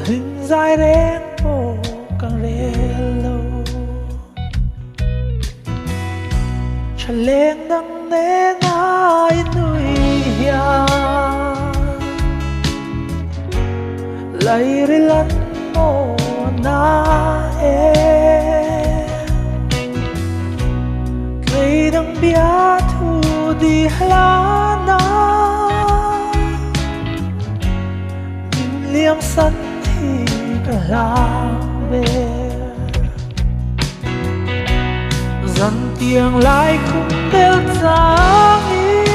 hình dài đen bộ càng rê lâu cha lên đằng nê ngài nuôi ya lấy ri lăn mô na lấy đằng bia thu đi la na nhìn liang sân thì cả la về dần tiếng lại không đều dáng ý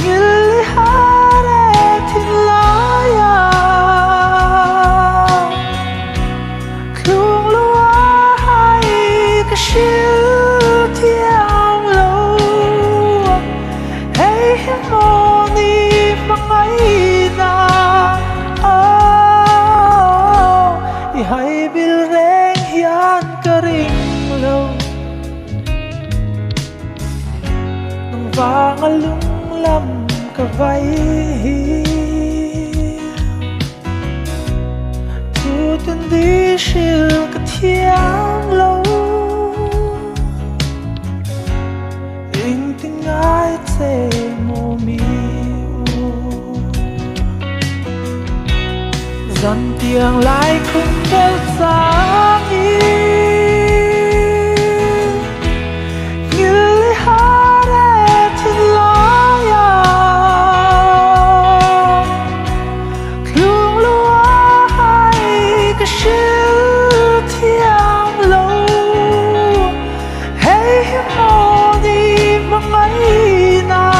như lý hát để thiên lá ya khung lúa hay cái siêu thiêng lâu hay hiếm mô ni mang ấy na hay bil reng hian ka ring lo nang vang alung lam ka vai tu tin đi shil ka thiang lo in ting ai che mo mi dần tiếng lại không đâu sáng ý như lý hát để thiên lá ya khung lúa hay cái siêu thiêng lâu hay hiếm mô đi mang ấy na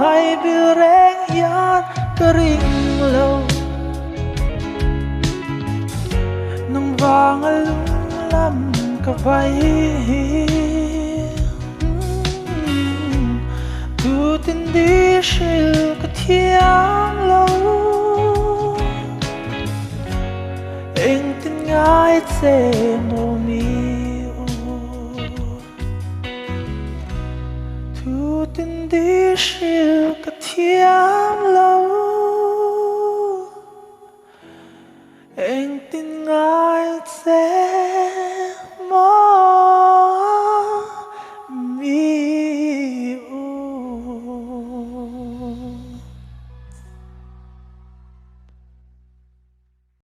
hay bil reng hian ka ring lo nang vang alung lam ka vai tu tin đi shil ka thiang lo eng tin ngai che mo mi tu tin đi shil ka thiang lo eng tin ngai che